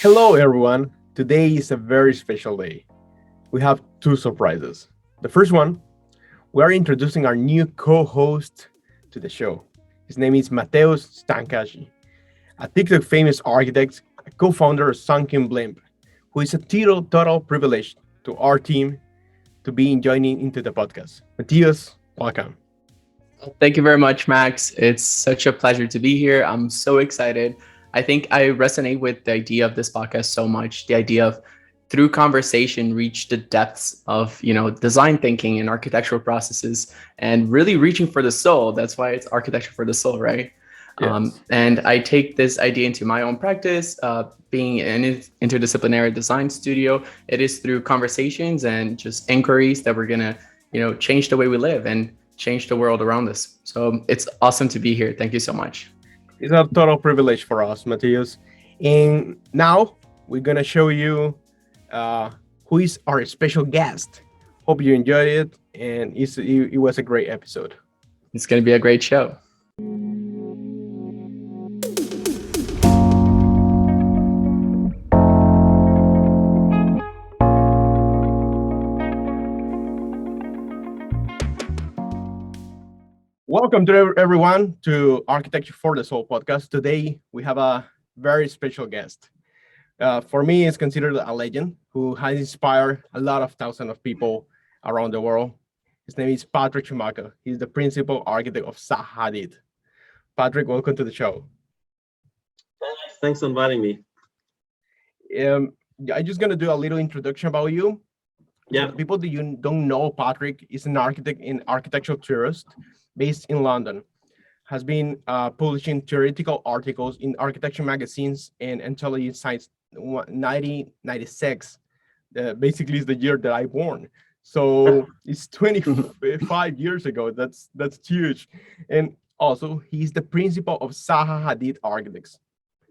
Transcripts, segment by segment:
Hello, everyone. Today is a very special day. We have two surprises. The first one, we are introducing our new co host to the show. His name is Mateus Stankashi, a TikTok famous architect, a co founder of Sunken Blimp, who is a total privilege to our team to be joining into the podcast. Mateus, welcome. Thank you very much, Max. It's such a pleasure to be here. I'm so excited. I think I resonate with the idea of this podcast so much. The idea of through conversation reach the depths of design thinking and architectural processes and really reaching for the soul. That's why it's architecture for the soul, right? Yes. And I take this idea into my own practice. Being an interdisciplinary design studio, it is through conversations and just inquiries that we're gonna change the way we live and change the world around us. So it's awesome to be here. Thank you so much. It's a total privilege for us, Mateus. And now we're going to show you uh, who is our special guest. Hope you enjoyed it, and it was a great episode. It's going to be a great show. Welcome to everyone to Architecture for the Soul podcast. Today we have a very special guest. For me, it's considered a legend who has inspired a lot of thousands of people around the world. His name is Patrik Schumacher. He's the principal architect of Zaha Hadid. Patrik, welcome to the show. Thanks for inviting me. I'm just gonna do a little introduction about you. Yeah. So people that you don't know, Patrik is an architect and architectural theorist based in London. Has been publishing theoretical articles in architecture magazines and Intelligent Science 1996. Basically, is the year that I born. So it's 25 years ago. That's huge. And also, he's the principal of Zaha Hadid Architects,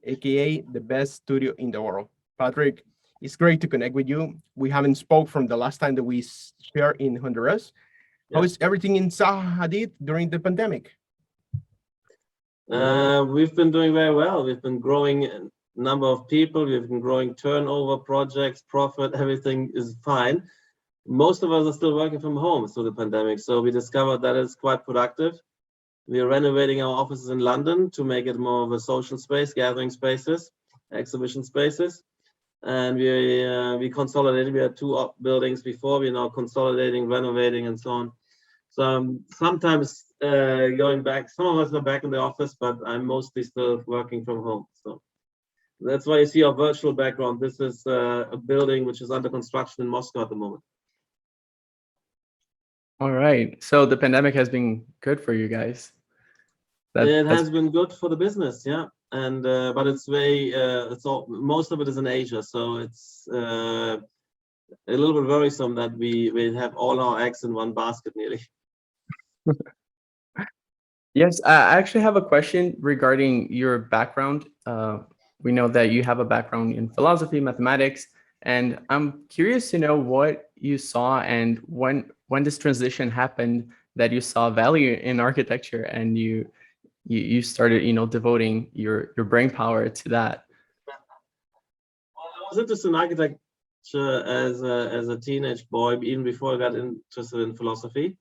aka the best studio in the world. Patrik, it's great to connect with you. We haven't spoke from the last time that we share in Honduras. How is everything in Zaha Hadid during the pandemic? We've been doing very well. We've been growing number of people. We've been growing turnover, projects, profit. Everything is fine. Most of us are still working from home through the pandemic. So we discovered that it's quite productive. We are renovating our offices in London to make it more of a social space, gathering spaces, exhibition spaces. And we consolidated. We had two buildings before. We're now consolidating, renovating, and so on. So sometimes going back, some of us are back in the office, but I'm mostly still working from home. So that's why you see our virtual background. This is a building which is under construction in Moscow at the moment. All right. So the pandemic has been good for you guys. It has been good for the business, yeah. And but it's most of it is in Asia, so it's a little bit worrisome that we have all our eggs in one basket nearly. Yes, I actually have a question regarding your background. We know that you have a background in philosophy, mathematics, and I'm curious to know what you saw and when this transition happened that you saw value in architecture and you started devoting your brain power to that. Well, I was interested in architecture as a teenage boy, even before I got interested in philosophy.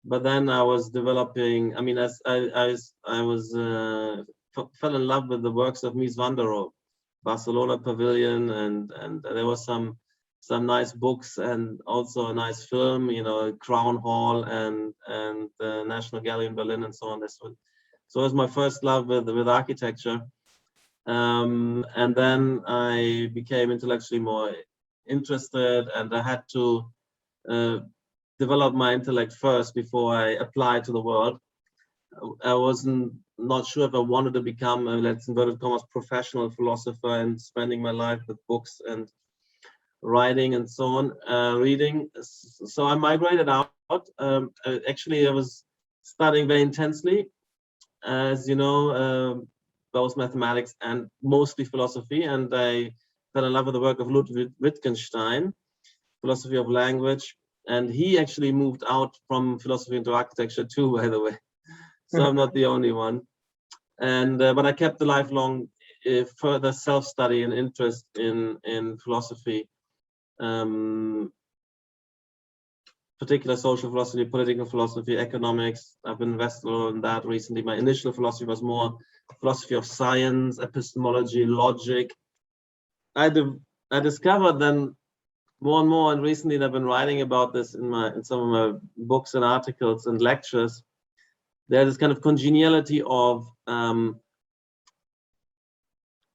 But then I was developing. I mean, as I fell in love with the works of Mies van der Rohe, Barcelona Pavilion, and there was some nice books and also a nice film, Crown Hall and the National Gallery in Berlin and so on. So it was my first love with architecture. And then I became intellectually more interested, and I had to develop my intellect first before I applied to the world. I wasn't not sure if I wanted to become a, let's inverted commas, professional philosopher and spending my life with books and writing and so on, reading. So I migrated out. Actually, I was studying very intensely, as you know, both mathematics and mostly philosophy. And I fell in love with the work of Ludwig Wittgenstein, philosophy of language. And he actually moved out from philosophy into architecture too, by the way. So I'm not the only one. And but I kept the lifelong further self-study and interest in philosophy, particular social philosophy, political philosophy, economics. I've been invested a lot in that recently. My initial philosophy was more philosophy of science, epistemology, logic. I discovered then more and more, and recently I've been writing about this in some of my books and articles and lectures. There's this kind of congeniality of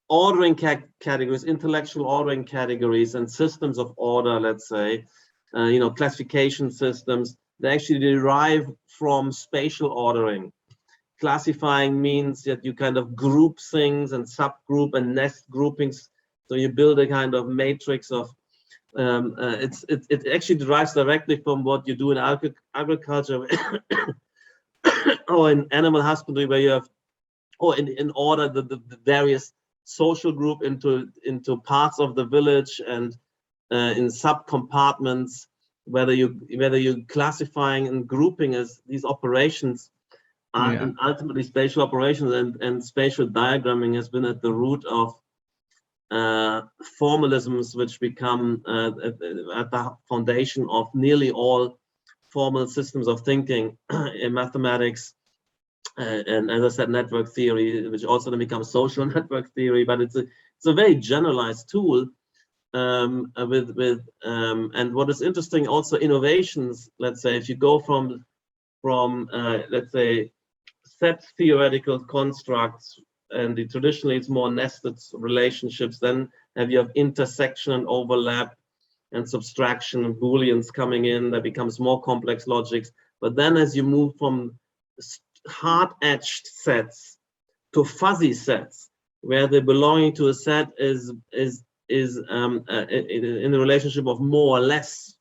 ordering categories, intellectual ordering categories, and systems of order, let's say, classification systems. They actually derive from spatial ordering. Classifying means that you kind of group things and subgroup and nest groupings. So you build a kind of matrix of, it actually derives directly from what you do in agriculture or in animal husbandry, where you have, or in order the various social group into parts of the village and in sub-compartments, whether you classifying and grouping as these operations are and ultimately spatial operations, and spatial diagramming has been at the root of formalisms, which become at the foundation of nearly all formal systems of thinking in mathematics, and as I said, network theory, which also then becomes social network theory. But it's a very generalized tool. And what is interesting also, innovations, let's say, if you go from let's say set theoretical constructs, and traditionally it's more nested relationships, then you have intersection and overlap and subtraction and booleans coming in, that becomes more complex logics. But then as you move from hard-edged sets to fuzzy sets, where the belonging to a set is in the relationship of more or less,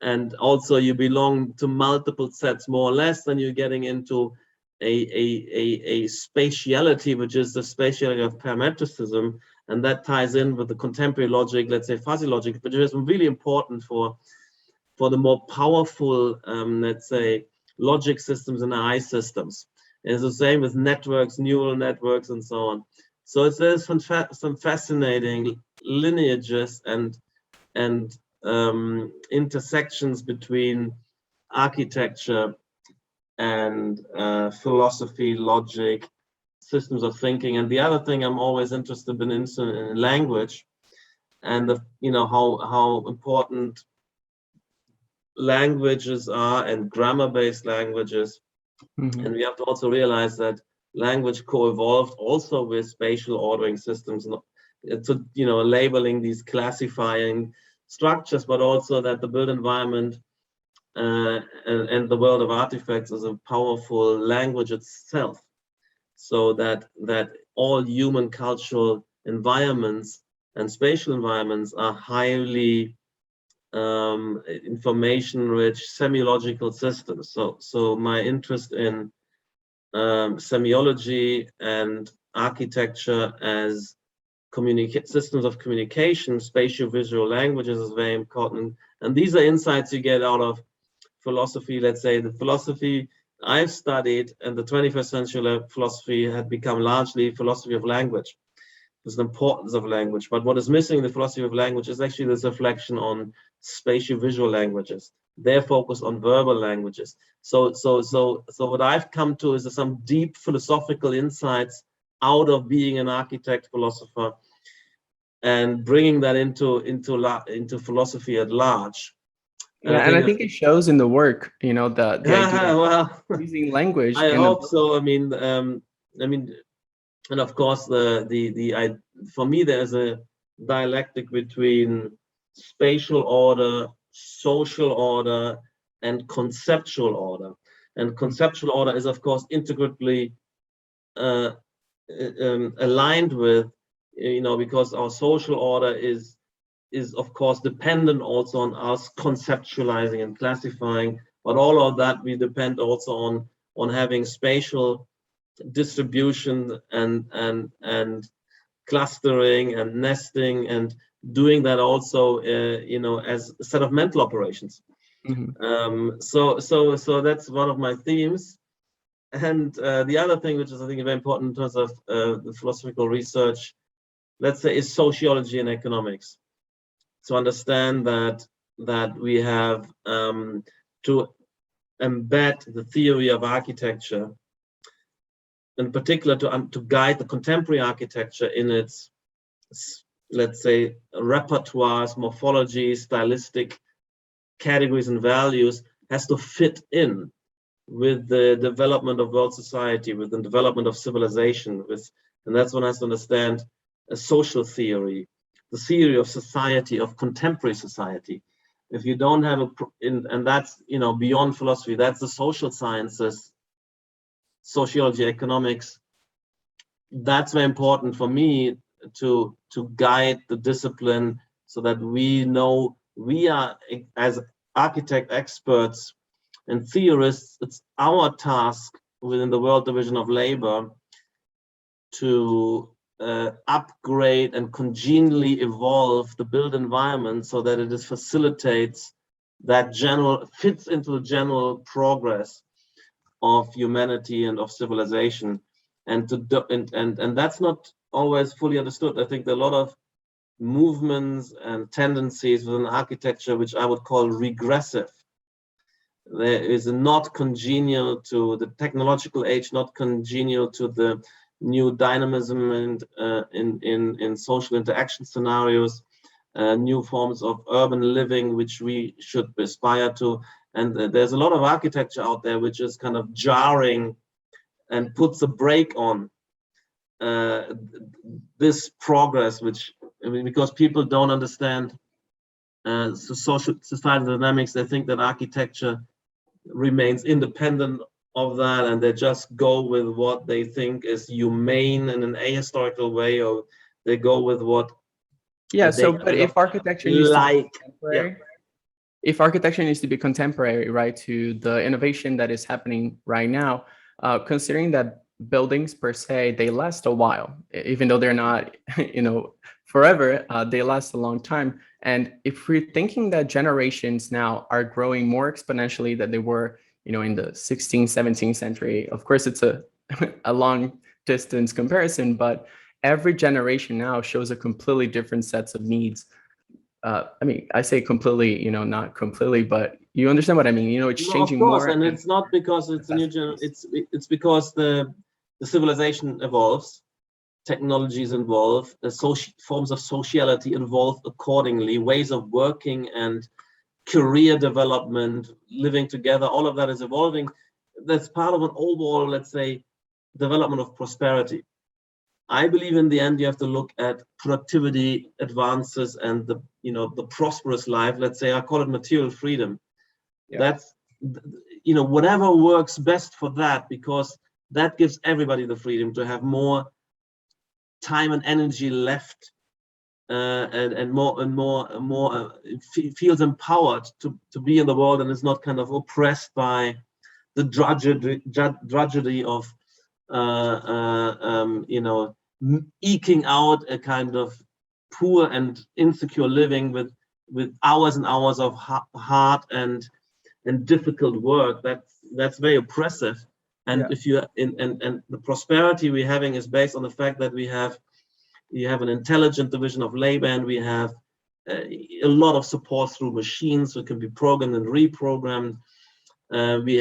and also you belong to multiple sets more or less, then you're getting into a spatiality, which is the spatiality of parametricism, and that ties in with the contemporary logic, let's say fuzzy logic, which is really important for the more powerful, let's say, logic systems and AI systems. And it's the same with networks, neural networks, and so on. So there's some fascinating lineages and intersections between architecture and philosophy, logic, systems of thinking. And the other thing I'm always interested in language, and how important languages are, and grammar-based languages. Mm-hmm. And we have to also realize that language co-evolved also with spatial ordering systems, to labeling these classifying structures, but also that the built environment and the world of artifacts is a powerful language itself, so that all human cultural environments and spatial environments are highly information-rich semiological systems. So my interest in semiology and architecture as systems of communication, spatial visual languages, is very important. And these are insights you get out of philosophy. Let's say the philosophy I've studied and the 21st century philosophy had become largely philosophy of language. There's the importance of language, but what is missing in the philosophy of language is actually this reflection on spatial visual languages. They're focused on verbal languages. So what I've come to is some deep philosophical insights out of being an architect, philosopher, and bringing that into philosophy at large. And I think it shows in the work, using language. I hope so. I mean, and of course, for me, there's a dialectic between spatial order, social order, and conceptual order. And conceptual order is, of course, integrally aligned with, because our social order is of course dependent also on us conceptualizing and classifying, but all of that we depend also on having spatial distribution and clustering and nesting, and doing that also as a set of mental operations. Mm-hmm. So that's one of my themes. And the other thing, which is I think very important in terms of the philosophical research, let's say, is sociology and economics. To understand that we have to embed the theory of architecture, in particular to guide the contemporary architecture in its, let's say, repertoires, morphology, stylistic categories and values, has to fit in with the development of world society, with the development of civilization, and that's one has to understand a social theory, the theory of society, of contemporary society. If you don't have and that's, beyond philosophy, that's the social sciences, sociology, economics. That's very important for me to guide the discipline so that we know we are, as architect experts and theorists, it's our task within the World Division of Labor to upgrade and congenially evolve the built environment so that it facilitates that fits into the general progress of humanity and of civilization, and that's not always fully understood. I think there are a lot of movements and tendencies within architecture which I would call regressive. There is not congenial to the technological age, not congenial to the new dynamism and in social interaction scenarios, new forms of urban living which we should aspire to. And there's a lot of architecture out there which is kind of jarring and puts a brake on this progress, because people don't understand social societal dynamics. They think that architecture remains independent of that, and they just go with what they think is humane in an ahistorical way, or they go with what but if architecture needs to be contemporary, yeah. If architecture needs to be contemporary, right, to the innovation that is happening right now, considering that buildings per se, they last a while, even though they're not, forever, they last a long time. And if we're thinking that generations now are growing more exponentially than they were, in the 16th, 17th century, of course, it's a long distance comparison, but every generation now shows a completely different sets of needs. I say completely, not completely, but you understand what I mean. It's changing more. And it's not because it's a new generation. It's because the civilization evolves, technologies evolve, forms of sociality evolve accordingly, ways of working and career development, living together, all of that is evolving. That's part of an overall, let's say, development of prosperity. I believe in the end you have to look at productivity advances and the prosperous life. Let's say I call it material freedom. Yeah. That's whatever works best for that, because that gives everybody the freedom to have more time and energy left, and more feels empowered to be in the world and is not kind of oppressed by the drudgery of eking out a kind of poor and insecure living with hours and hours of hard and difficult work. That's very oppressive. And if you and the prosperity we're having is based on the fact that you have an intelligent division of labor, and we have a lot of support through machines that can be programmed and reprogrammed. We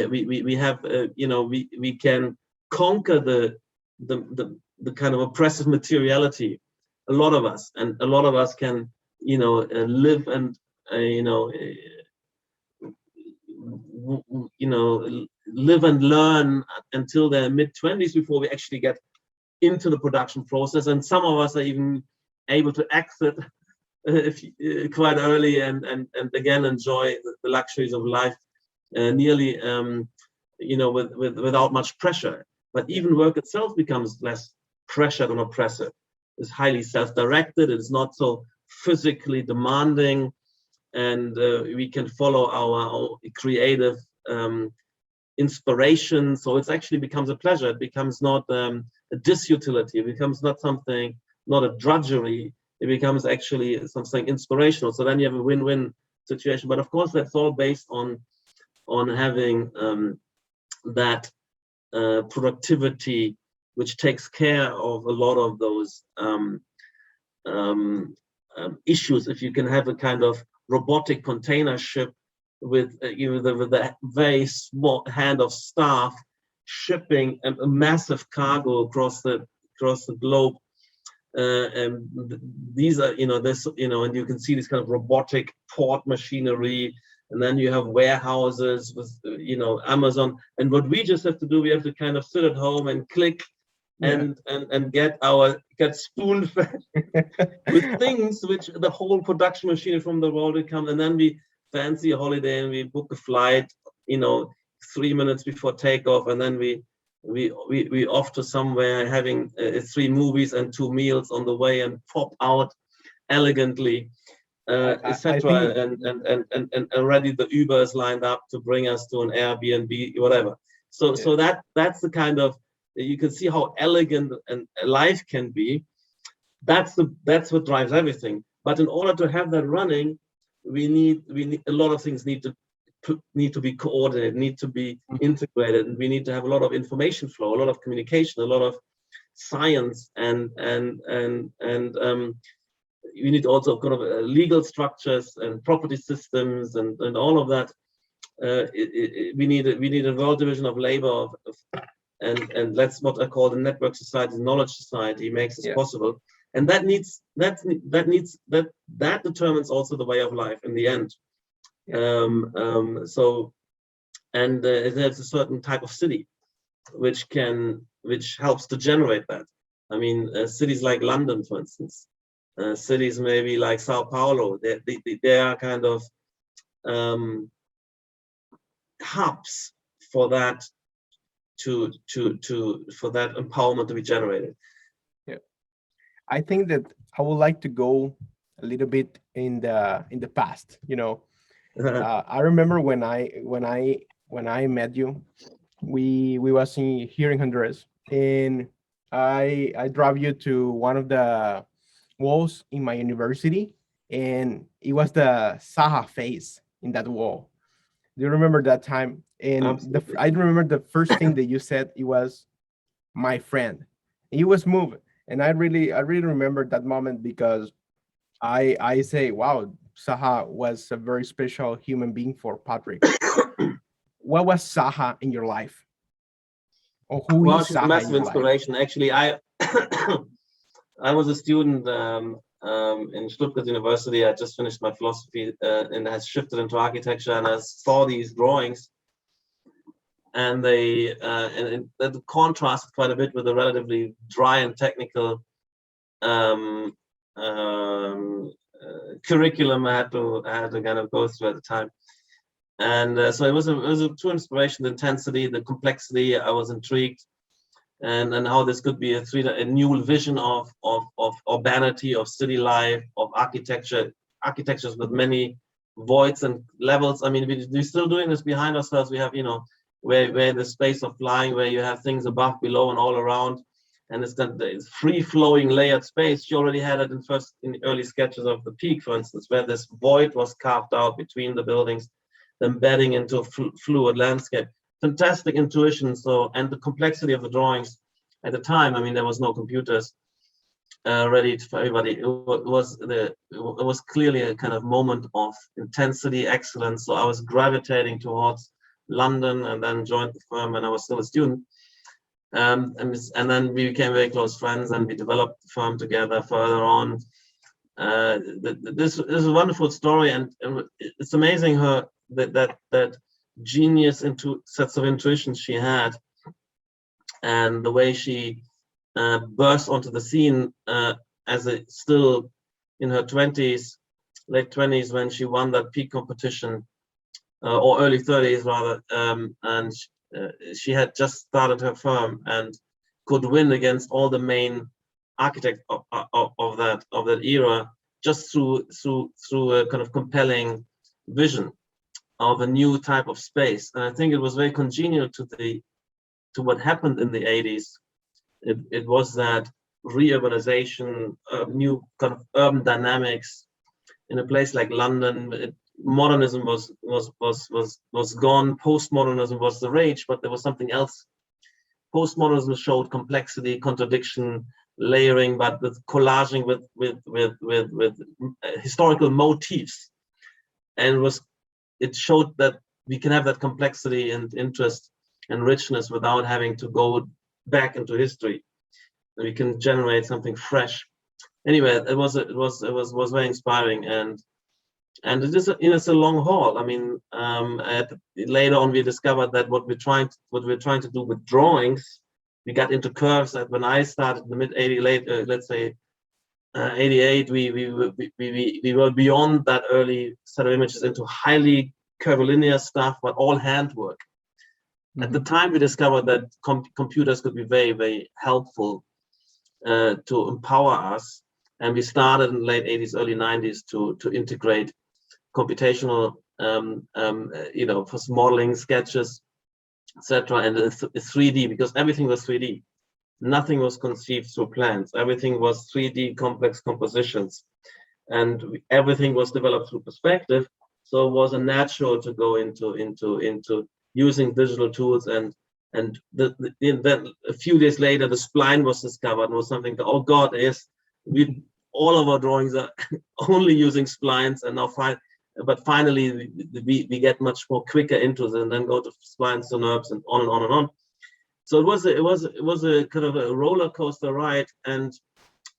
have we can conquer the kind of oppressive materiality. A lot of us can live and live and learn until their mid-20s before we actually get into the production process, and some of us are even able to exit quite early and again enjoy the luxuries of life nearly without much pressure. But even work itself becomes less pressured and oppressive. It's highly self-directed. It's not so physically demanding, and we can follow our creative inspiration. So it actually becomes a pleasure. It becomes not a disutility. It becomes not a drudgery. It becomes actually something inspirational. So then you have a win-win situation. But of course, that's all based on having that productivity, which takes care of a lot of those issues. If you can have a kind of robotic container ship with with a very small hand of staff shipping a massive cargo across the globe, and these are this and you can see this kind of robotic port machinery, and then you have warehouses with Amazon, and what we just have to do, we have to kind of sit at home and click and get spoon fed with things which the whole production machinery from the world will come, and then we fancy a holiday and we book a flight 3 minutes before takeoff, and then we off to somewhere, having 3 movies and 2 meals on the way, and pop out elegantly, etc. And already the Uber is lined up to bring us to an Airbnb, whatever. So that's the kind of, you can see how elegant and life can be. That's what drives everything. But in order to have that running, we need a lot of things need to be coordinated, need to be integrated, and we need to have a lot of information flow, a lot of communication, a lot of science, and we need also kind of legal structures and property systems and all of that. We need a world division of labor and that's what I call the network society, knowledge society makes this possible, and that determines also the way of life in the end. There's a certain type of city which helps to generate that. I mean, cities like London, for instance, cities maybe like Sao Paulo, they are kind of hubs for that for that empowerment to be generated. I think that I would like to go a little bit in the past. I remember when I met you, we was here in Honduras, and I drove you to one of the walls in my university, and it was the Zaha face in that wall. Do you remember that time? And I remember the first thing that you said, it was "my friend." And you was moved, and I really remember that moment, because I say, wow, Zaha was a very special human being for Patrik. What was Zaha in your life? Or who is she's Zaha a massive in your inspiration. life? Actually, I was a student in Stuttgart University. I just finished my philosophy and has shifted into architecture, and I saw these drawings, and they that contrasted quite a bit with the relatively dry and technical curriculum I had to kind of go through at the time. And so it was a true inspiration, the intensity, the complexity. I was intrigued, and how this could be a new vision of urbanity, of city life, of architectures with many voids and levels. I mean, we're still doing this behind ourselves. We have, where the space of flying, where you have things above, below, and all around, and it's free-flowing layered space. She already had it in the early sketches of the Peak, for instance, where this void was carved out between the buildings, embedding into a fluid landscape. Fantastic intuition. So, and the complexity of the drawings at the time, I mean, there was no computers ready for everybody. It was clearly a kind of moment of intensity, excellence. So I was gravitating towards London, and then joined the firm when I was still a student. And then we became very close friends, and we developed the firm together further on. This is a wonderful story, and it's amazing that genius into sets of intuitions she had, and the way she burst onto the scene as still in her 20s, late 20s, when she won that Peak competition, or early 30s rather, and she had just started her firm and could win against all the main architects of that era, just through a kind of compelling vision of a new type of space. And I think it was very congenial to what happened in the 80s. It was that reurbanization, new kind of urban dynamics in a place like London. Modernism was gone. Postmodernism was the rage, but there was something else Postmodernism showed complexity, contradiction, layering, but with collaging with historical motifs, and it showed that we can have that complexity and interest and richness without having to go back into history. We can generate something fresh. Anyway, it was very inspiring, and it's a long haul. I mean, later on we discovered that what we're trying to do with drawings, we got into curves. That when I started in the mid 80s, let's say 88, we were beyond that early set of images into highly curvilinear stuff, but all handwork. Mm-hmm. At the time, we discovered that computers could be very, very helpful to empower us, and we started in the late 80s, early 90s to integrate computational, for modeling, sketches, etc., and 3D, because everything was 3D. Nothing was conceived through plans. Everything was 3D complex compositions, and everything was developed through perspective. So it was a natural to go into using digital tools, and then a few days later, the spline was discovered, and was something that, oh God, all of our drawings are only using splines, and now but finally we get much more quicker into it, and then go to splines to NURBS, and on and on and on. So it was a kind of a roller coaster ride, and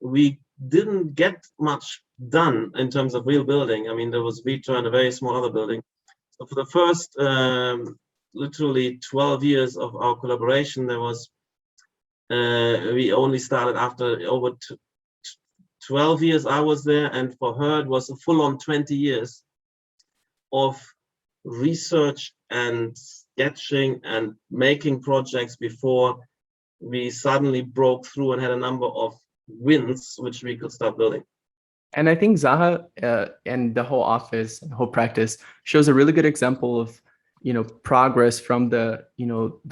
we didn't get much done in terms of real building. I mean, there was Vitra and a very small other building. So for the first literally 12 years of our collaboration, there was we only started after over 12 years I was there, and for her it was a full-on 20 years of research and sketching and making projects before we suddenly broke through and had a number of wins which we could start building. And I think Zaha and the whole office and whole practice shows a really good example of, progress from the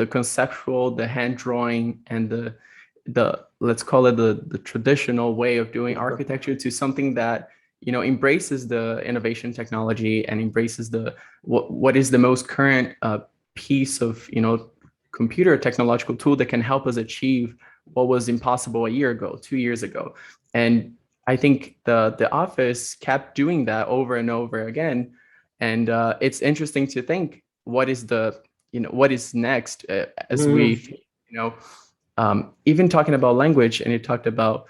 conceptual, the hand drawing, and the let's call it the traditional way of doing architecture, to something that embraces the innovation technology and embraces what is the most current piece of computer technological tool that can help us achieve what was impossible a year ago, 2 years ago. And I think the office kept doing that over and over again, and it's interesting to think what is what is next as we even talking about language, and you talked about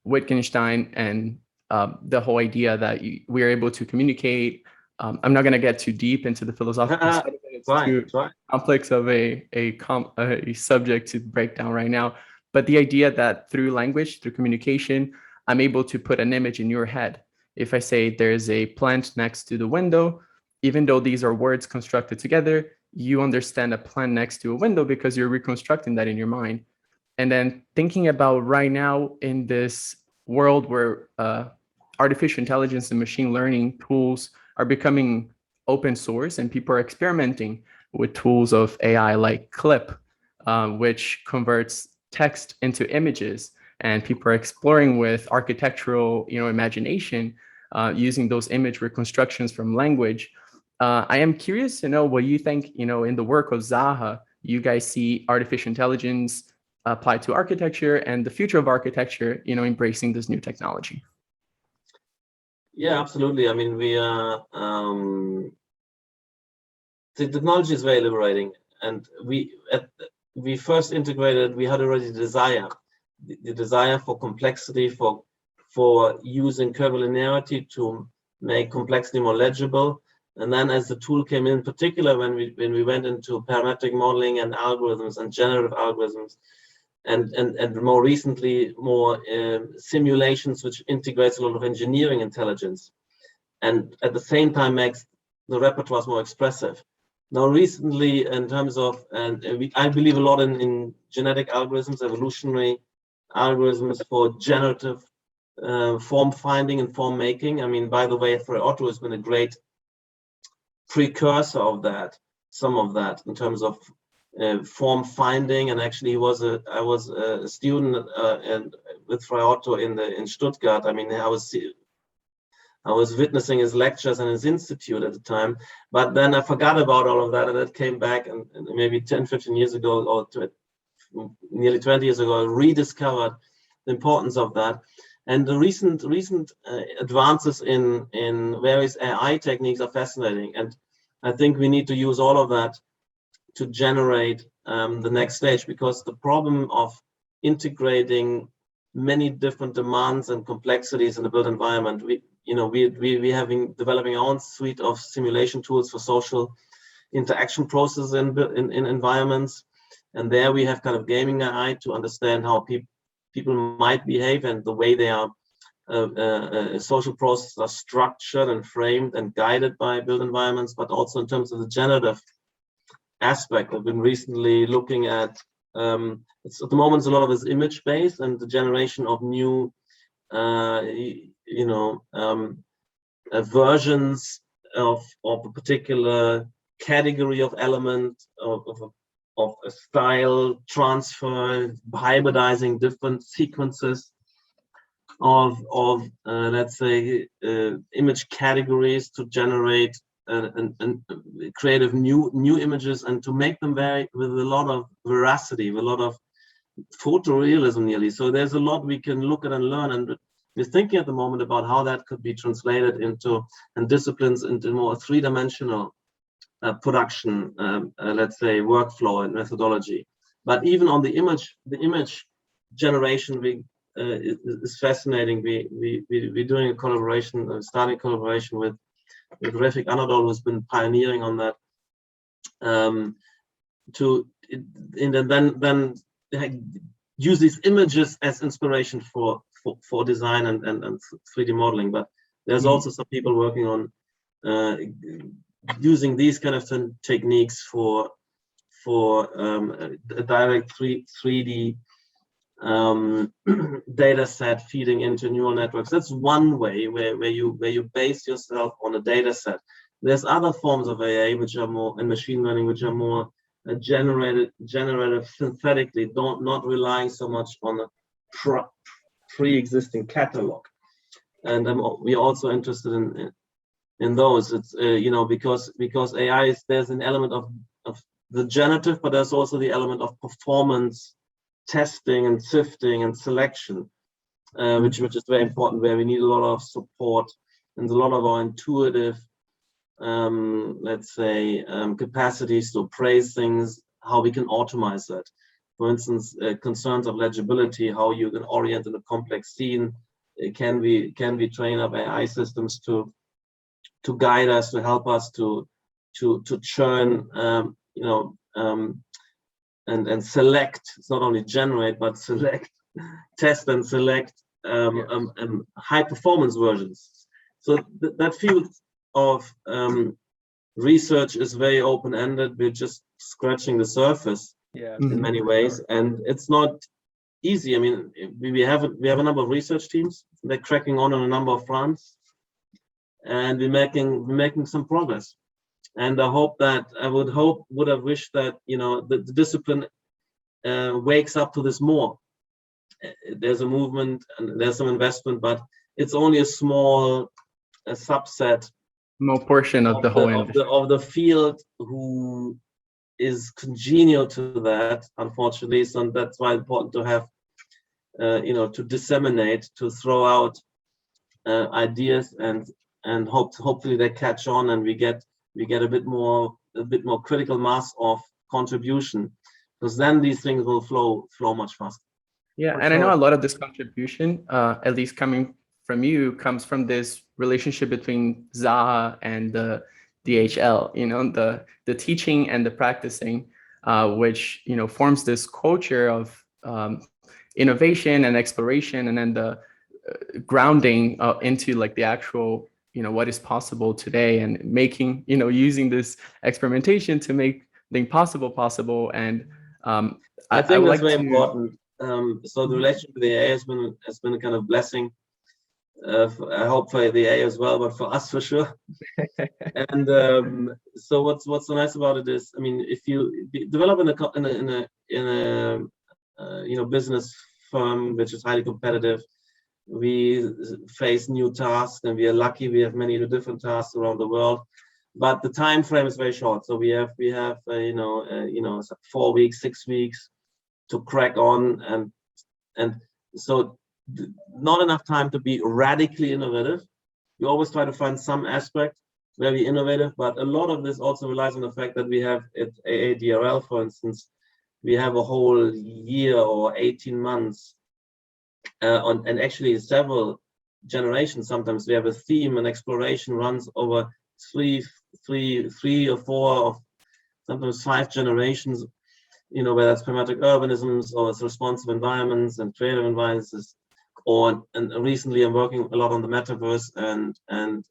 Wittgenstein and the whole idea that we are able to communicate. I'm not going to get too deep into the philosophical side of it. It's too complex of a subject to break down right now. But the idea that through language, through communication, I'm able to put an image in your head. If I say there's a plant next to the window, even though these are words constructed together, you understand a plant next to a window because you're reconstructing that in your mind. And then thinking about right now in this world where artificial intelligence and machine learning tools are becoming open source, and people are experimenting with tools of AI like Clip, which converts text into images, and people are exploring with architectural imagination using those image reconstructions from language. I am curious to know what you think, in the work of Zaha, you guys see artificial intelligence applied to architecture and the future of architecture, embracing this new technology. Yeah, absolutely. I mean, the technology is very liberating, and we first integrated. We had already the desire for complexity, for using curvilinearity to make complexity more legible. And then, as the tool came in particular, when we went into parametric modeling and algorithms and generative algorithms, and more recently, more simulations, which integrates a lot of engineering intelligence, and at the same time makes the repertoires more expressive. Now, recently, in terms of, I believe a lot in genetic algorithms, evolutionary algorithms for generative form finding and form making. I mean, by the way, Otto has been a great precursor of that, some of that in terms of form finding. And actually, I was a student with Frei Otto in Stuttgart. I mean, I was witnessing his lectures and his institute at the time, but then I forgot about all of that, and it came back, and maybe 10, 15 years ago, or nearly 20 years ago, rediscovered the importance of that. And the recent advances in various AI techniques are fascinating. And I think we need to use all of that to generate the next stage, because the problem of integrating many different demands and complexities in the built environment, we having developing our own suite of simulation tools for social interaction processes in environments, and there we have kind of gaming AI to understand how people might behave and the way they are social processes are structured and framed and guided by built environments, but also in terms of the generative aspect. I've been recently looking at it's at the moment a lot of it's image based, and the generation of new versions of a particular category of element of a style transfer, hybridizing different sequences of let's say image categories to generate and creative new images, and to make them with a lot of veracity, with a lot of photorealism nearly. So there's a lot we can look at and learn, and we're thinking at the moment about how that could be translated into and disciplines into more three-dimensional production, let's say workflow and methodology. But even on the image generation, is fascinating. We're doing a collaboration, starting a collaboration with Graphic Anadol, who's been pioneering on that. Then use these images as inspiration for design and 3D modeling. But there's also some people working on using these kind of techniques for a direct 3D data set feeding into neural networks. That's one way where you base yourself on a data set. There's other forms of AI which are more, and machine learning, which are more generative synthetically, not relying so much on a pre-existing catalog. And we're also interested in those. It's because AI there's an element of the generative, but there's also the element of performance testing and sifting and selection, which is very important, where we need a lot of support and a lot of our intuitive let's say capacities to appraise things, how we can automate that. For instance, concerns of legibility, how you can orient in a complex scene. Can we train up AI systems to guide us, to help us to churn and select. It's not only generate, but select, test and select high performance versions. So that field of research is very open-ended. We're just scratching the surface in many ways, and it's not easy. I mean, we have a number of research teams. They're cracking on a number of fronts, and we're making some progress. And I would have wished that the discipline wakes up to this more. There's a movement and there's some investment, but it's only a small subset, small portion of the whole industry, of the field who is congenial to that, unfortunately. So that's why it's important to have to disseminate, to throw out ideas, and hopefully they catch on, and we get a bit more critical mass of contribution, because then these things will flow much faster. Yeah, and I know a lot of this contribution, at least coming from you, comes from this relationship between Zaha and the DHL. The teaching and the practicing, which forms this culture of innovation and exploration, and then the grounding into like the actual what is possible today, and making using this experimentation to make the impossible. And I think that's very important. So the relationship with the AI has been a kind of blessing. I hope for the AI as well, but for us for sure. And so what's so nice about it is, I mean, if you develop in a business firm which is highly competitive, we face new tasks, and we are lucky we have many different tasks around the world, but the time frame is very short. So we have 4 weeks, 6 weeks, crack on, and so not enough time to be radically innovative. We always try to find some aspect very innovative, but a lot of this also relies on the fact that we have at AADRL, for instance, we have a whole year or 18 months and actually several generations. Sometimes we have a theme, and exploration runs over three or four, or sometimes 5 generations, whether that's pragmatic urbanisms or it's responsive environments and creative environments, and recently I'm working a lot on the metaverse and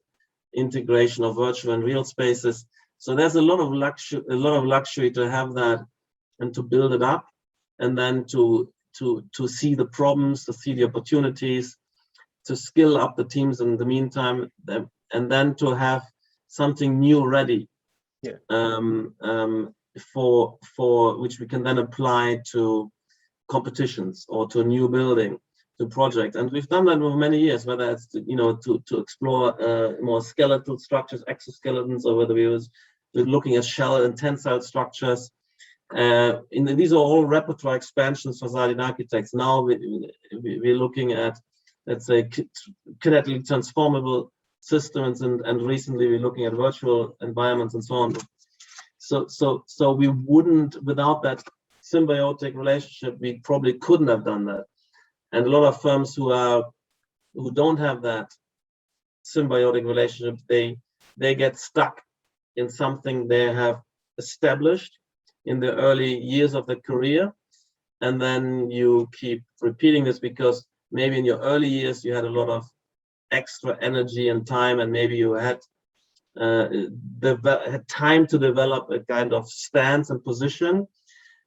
integration of virtual and real spaces. So there's a lot of luxury to have that and to build it up, and then to see the problems, to see the opportunities, to skill up the teams in the meantime, and then to have something new ready. For which we can then apply to competitions or to a new building, to project. And we've done that for many years, whether it's to explore more skeletal structures, exoskeletons, or whether we're looking at shell and tensile structures. These are all repertoire expansions for Zaha Hadid Architects. Now we're looking at, let's say, kinetically transformable systems, and recently we're looking at virtual environments and so on. So we wouldn't, without that symbiotic relationship, we probably couldn't have done that. And a lot of firms who don't have that symbiotic relationship, they get stuck in something they have established in the early years of their career, and then you keep repeating this because maybe in your early years you had a lot of extra energy and time, and maybe you had time to develop a kind of stance and position,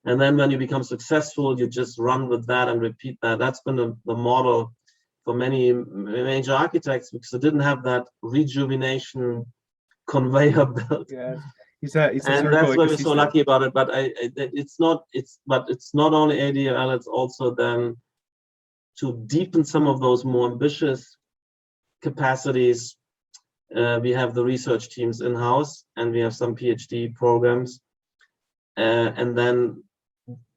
and then when you become successful, you just run with that and repeat that. That's been the model for many major architects, because they didn't have that rejuvenation conveyor belt. Yeah, it's a and that's why we're so lucky about it. But it's not only ADRL, it's also then to deepen some of those more ambitious capacities. We have the research teams in-house, and we have some PhD programs. And then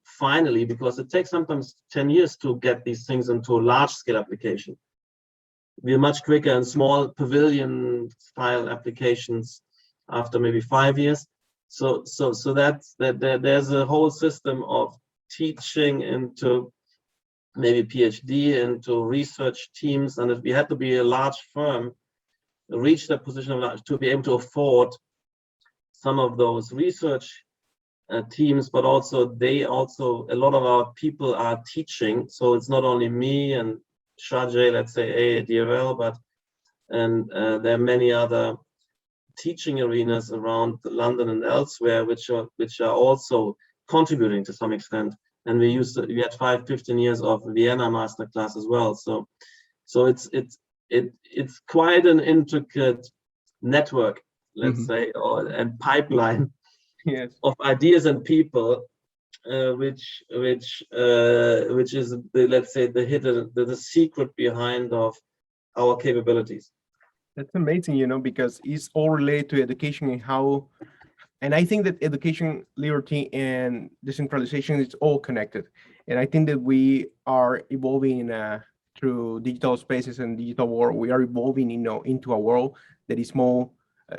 finally, because it takes sometimes 10 years to get these things into a large-scale application, we're much quicker in small pavilion-style applications after maybe 5 years. So there's a whole system of teaching into maybe PhD, into research teams, and if we had to be a large firm, reach that position of large, to be able to afford some of those research teams, but also a lot of our people are teaching. So it's not only me and Shajay, let's say ADRL, but there are many other teaching arenas around London and elsewhere, which are also contributing to some extent. And we had 15 years of Vienna masterclass as well. So it's quite an intricate network, let's say, and pipeline of ideas and people, which is the secret behind of our capabilities. That's amazing, because it's all related to education and I think that education, liberty, and decentralization is all connected. And I think that we are evolving through digital spaces and digital world. We are evolving, into a world that is more,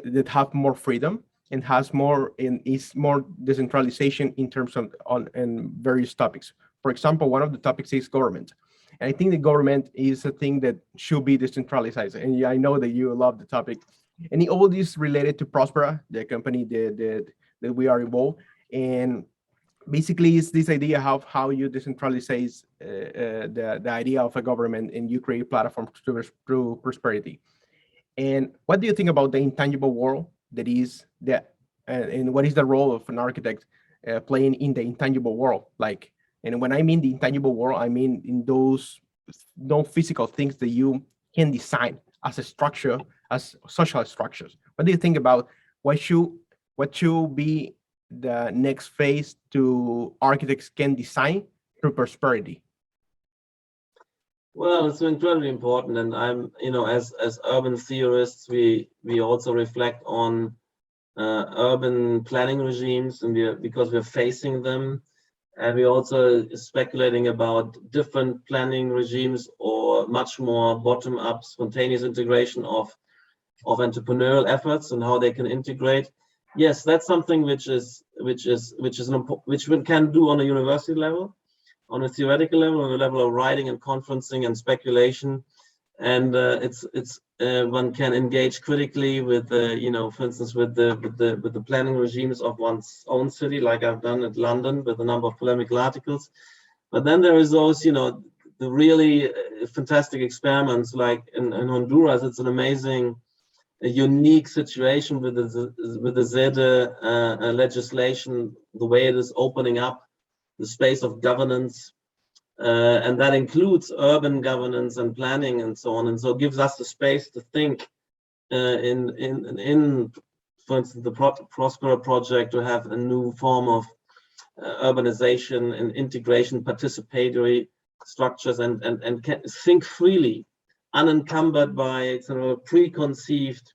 that have more freedom and has more, and is more decentralization in terms of on various topics. For example, one of the topics is government. And I think the government is a thing that should be decentralized. And I know that you love the topic. And all this related to Prospera, the company that we are involved. And basically, it's this idea of how you decentralize the idea of a government, and you create platforms through prosperity. And what do you think about the intangible world that is that, and what is the role of an architect playing in the intangible world? And when I mean the intangible world, I mean in those non-physical things that you can design as a structure, as social structures. What do you think about what should be the next phase to architects can design through prosperity? Well, it's incredibly important, and I'm, as urban theorists, we also reflect on urban planning regimes, and because we're facing them, And we're also speculating about different planning regimes or much more bottom-up spontaneous integration of entrepreneurial efforts and how they can integrate. Yes, that's something which we can do on a university level, on a theoretical level, on a level of writing and conferencing and speculation. And one can engage critically with for instance, with the planning regimes of one's own city, like I've done at London with a number of polemical articles. But then there is also, the really fantastic experiments, like in Honduras. It's an amazing, a unique situation with the ZHA legislation, the way it is opening up the space of governance. And that includes urban governance and planning and so on, and so gives us the space to think in for instance, the Prospera project, to have a new form of urbanization and integration, participatory structures, and can think freely, unencumbered by sort of preconceived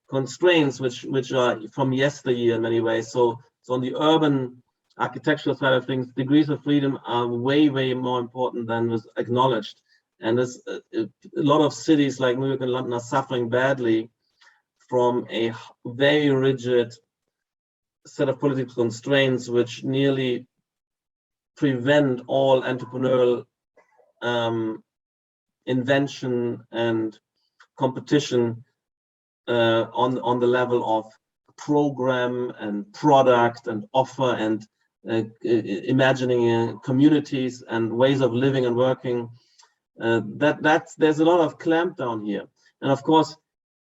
constraints, which are from yesteryear in many ways. So on the urban architectural side of things, degrees of freedom are way more important than was acknowledged. And there's a lot of cities like New York and London are suffering badly from a very rigid set of political constraints, which nearly prevent all entrepreneurial invention and competition on the level of program and product and offer and imagining communities and ways of living and working. There's a lot of clampdown here. And of course,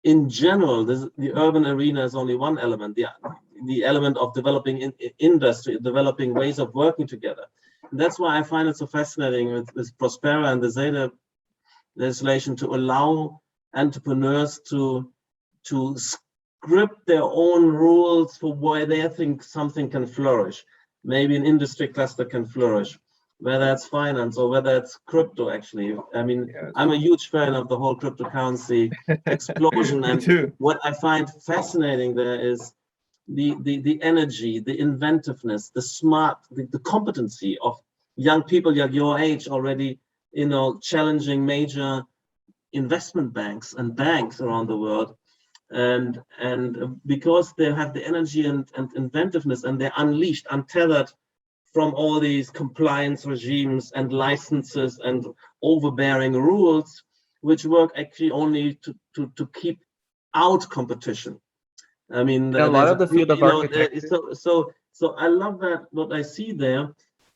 in general, the urban arena is only one element, the element of developing industry, developing ways of working together. And that's why I find it so fascinating with Prospera and the ZEDE legislation, to allow entrepreneurs to script their own rules for where they think something can flourish. Maybe an industry cluster can flourish, whether it's finance or whether it's crypto. Actually, I mean, yes. I'm a huge fan of the whole cryptocurrency explosion. And what I find fascinating there is the energy, the inventiveness, the competency of young people like your age already, challenging major investment banks and banks around the world. And because they have the energy and inventiveness, and they're unleashed, untethered from all these compliance regimes and licenses and overbearing rules, which work actually only to keep out competition. I mean, a lot of the field of architecture. So I love that, what I see there,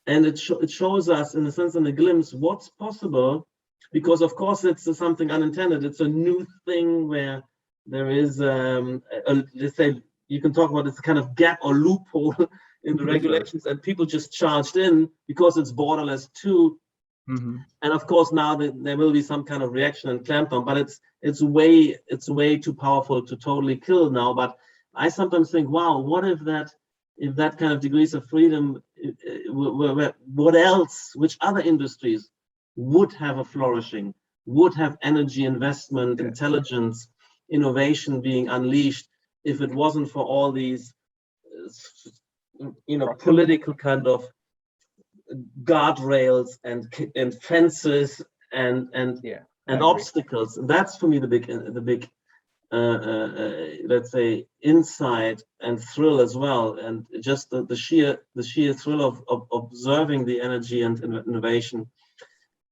and it shows us, in a sense, in a glimpse, what's possible. Because of course it's something unintended. It's a new thing where there is, let's say, you can talk about this kind of gap or loophole in the regulations, and people just charged in because it's borderless too. Mm-hmm. And of course now there will be some kind of reaction and clampdown, but it's way too powerful to totally kill now. But I sometimes think, wow, what if that kind of degrees of freedom, what else? Which other industries would have a flourishing, would have energy investment, intelligence, innovation being unleashed, if it wasn't for all these, political kind of guardrails and fences and obstacles. That's for me the big let's say, insight and thrill as well, and just the sheer thrill of observing the energy and innovation.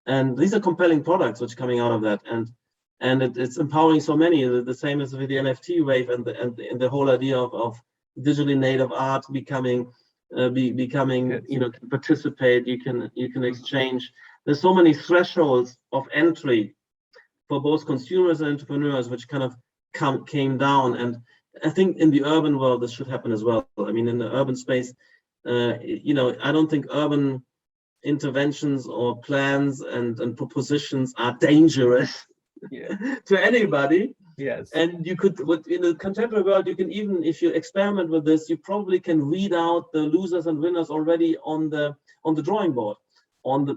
And these are compelling products which are coming out of that, and it's empowering so many. The same as with the NFT wave and the whole idea of digitally native art becoming can participate. You can exchange. There's so many thresholds of entry for both consumers and entrepreneurs, which kind of came down. And I think in the urban world this should happen as well. I mean, in the urban space, I don't think urban interventions or plans and propositions are dangerous to anybody. Yes. And you could, in the contemporary world, you can, even if you experiment with this, you probably can read out the losers and winners already on the drawing board, on the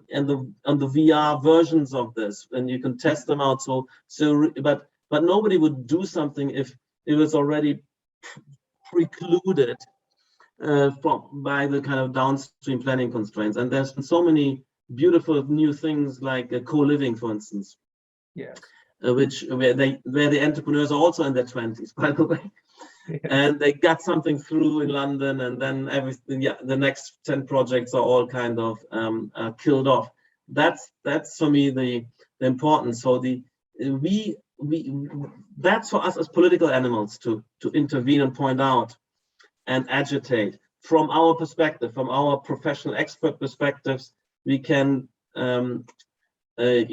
VR versions of this, and you can test them out. But nobody would do something if it was already precluded by the kind of downstream planning constraints. And there's been so many beautiful new things like co-living, for instance. Yeah. Where the entrepreneurs are also in their 20s, by the way. Yeah. And they got something through in London, and then everything. Yeah, the next 10 projects are all kind of killed off. That's for me the importance. So that's for us as political animals to intervene and point out and agitate from our perspective, from our professional expert perspectives. We can we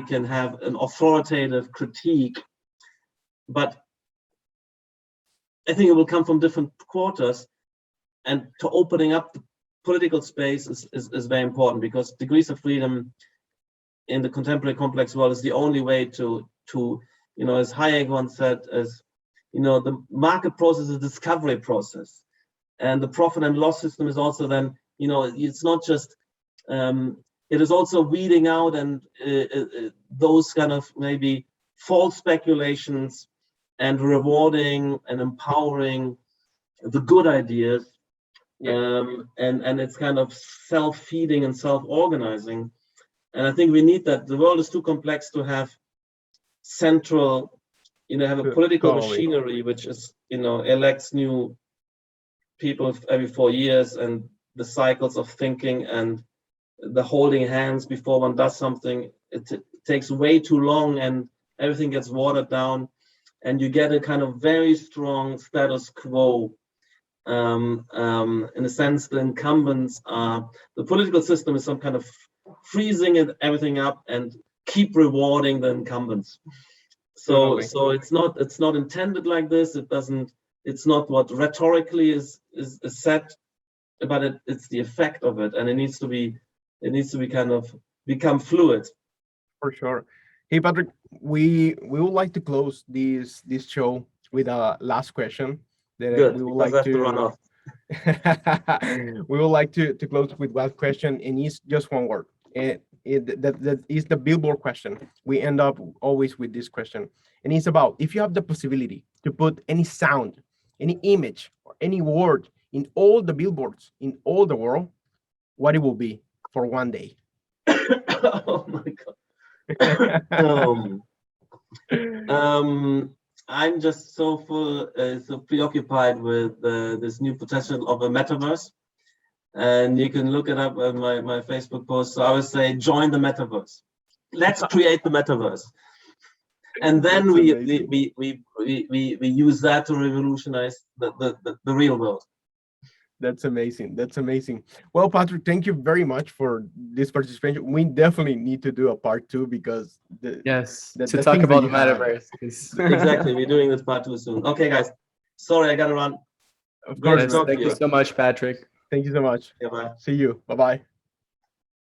can have an authoritative critique, but I think it will come from different quarters, and to opening up the political space is very important, because degrees of freedom in the contemporary complex world is the only way to as Hayek once said, the market process is a discovery process, and the profit and loss system is also then, it's not just it is also weeding out and those kind of maybe false speculations, and rewarding and empowering the good ideas. Yeah. And it's kind of self-feeding and self-organizing. And I think we need that. The world is too complex to have central, have a political machinery which is, elects new people every 4 years, and the cycles of thinking and the holding hands before one does something. It takes way too long, and everything gets watered down, and you get a kind of very strong status quo. In a sense, the incumbents are, the political system is some kind of freezing everything up and keep rewarding the incumbents. So it's not intended like this. It's not what rhetorically is said, but it's the effect of it, and it needs to be kind of become fluid. For sure. Hey, Patrik, we would like to close this show with a last question that Good, we would like to run off. We would like to close with one question, and it's just one word. That is the billboard question. We end up always with this question, and it's about, if you have the possibility to put any sound, any image, or any word in all the billboards in all the world, what it will be for one day. Oh my God. I'm just so preoccupied with this new potential of a metaverse, and you can look it up on my Facebook post. So I would say, join the metaverse. Let's create the metaverse, and then we use that to revolutionize the real world. That's amazing. That's amazing. Well, Patrik, thank you very much for this participation. We definitely need to do a part 2, because to talk about the metaverse. Exactly. We're doing this part 2 soon. Okay, guys. Sorry, I gotta run. Of course. Thank you so much, Patrik. Thank you so much. Yeah, bye. See you. Bye-bye.